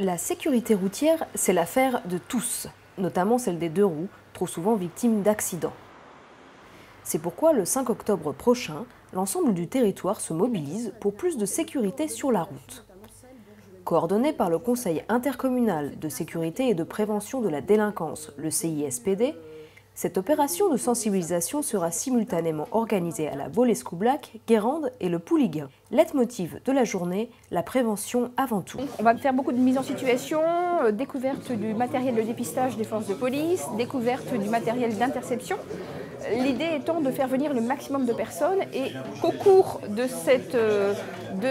La sécurité routière, c'est l'affaire de tous, notamment celle des deux roues, trop souvent victimes d'accidents. C'est pourquoi le 5 octobre prochain, l'ensemble du territoire se mobilise pour plus de sécurité sur la route. Coordonné par le Conseil intercommunal de sécurité et de prévention de la délinquance, le CISPD, cette opération de sensibilisation sera simultanément organisée à la Baulescoublak, Guérande et le Pouliguen. Leitmotiv de la journée, la prévention avant tout. On va faire beaucoup de mise en situation, découverte du matériel de dépistage des forces de police, découverte du matériel d'interception. L'idée étant de faire venir le maximum de personnes et qu'au cours de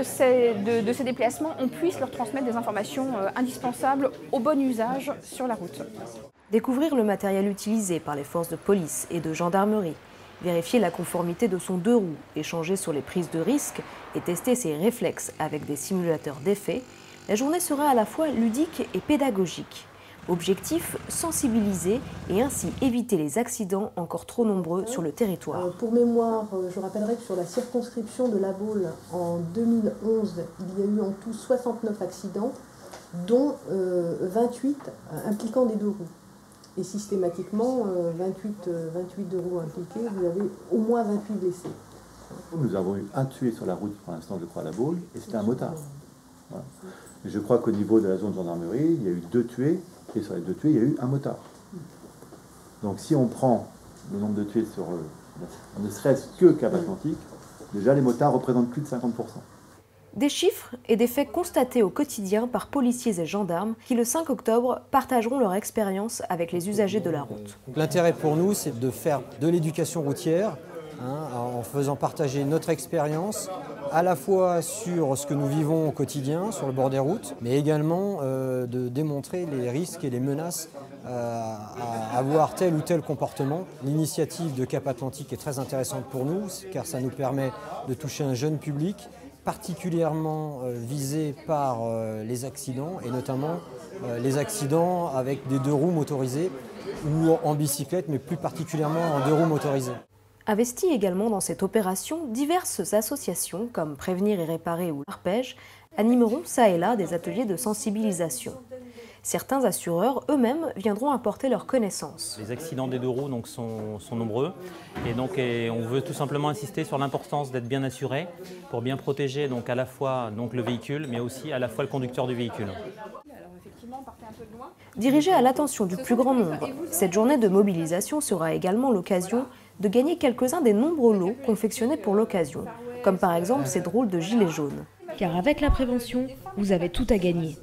ces déplacements, on puisse leur transmettre des informations indispensables au bon usage sur la route. Découvrir le matériel utilisé par les forces de police et de gendarmerie, vérifier la conformité de son deux roues, échanger sur les prises de risques et tester ses réflexes avec des simulateurs d'effets, la journée sera à la fois ludique et pédagogique. Objectif, sensibiliser et ainsi éviter les accidents encore trop nombreux sur le territoire. Pour mémoire, je rappellerai que sur la circonscription de La Baule, en 2011, il y a eu en tout 69 accidents, dont 28 impliquant des deux roues. Et systématiquement, 28 deux roues impliquées, vous avez au moins 28 blessés. Nous avons eu un tué sur la route pour l'instant, je crois, à La Baule, et c'était un motard. Voilà. Je crois qu'au niveau de la zone gendarmerie, il y a eu 2 tués, et sur les 2 tués, il y a eu un motard. Donc si on prend le nombre de tués sur ne serait-ce que Cap-Atlantique, déjà les motards représentent plus de 50%. Des chiffres et des faits constatés au quotidien par policiers et gendarmes qui, le 5 octobre, partageront leur expérience avec les usagers de la route. L'intérêt pour nous, c'est de faire de l'éducation routière, en faisant partager notre expérience, à la fois sur ce que nous vivons au quotidien, sur le bord des routes, mais également de démontrer les risques et les menaces à avoir tel ou tel comportement. L'initiative de Cap-Atlantique est très intéressante pour nous, car ça nous permet de toucher un jeune public, particulièrement visé par les accidents, et notamment les accidents avec des deux roues motorisées ou en bicyclette, mais plus particulièrement en deux roues motorisées. Investies également dans cette opération, diverses associations comme Prévenir et Réparer ou l'Arpège animeront ça et là des ateliers de sensibilisation. Certains assureurs eux-mêmes viendront apporter leurs connaissances. Les accidents des deux roues donc, sont nombreux et donc on veut tout simplement insister sur l'importance d'être bien assuré pour bien protéger donc, à la fois donc, le véhicule mais aussi à la fois le conducteur du véhicule. Dirigée à l'attention du plus grand nombre, cette journée de mobilisation sera également l'occasion de gagner quelques-uns des nombreux lots confectionnés pour l'occasion, comme par exemple ces drôles de gilets jaunes. Car avec la prévention, vous avez tout à gagner.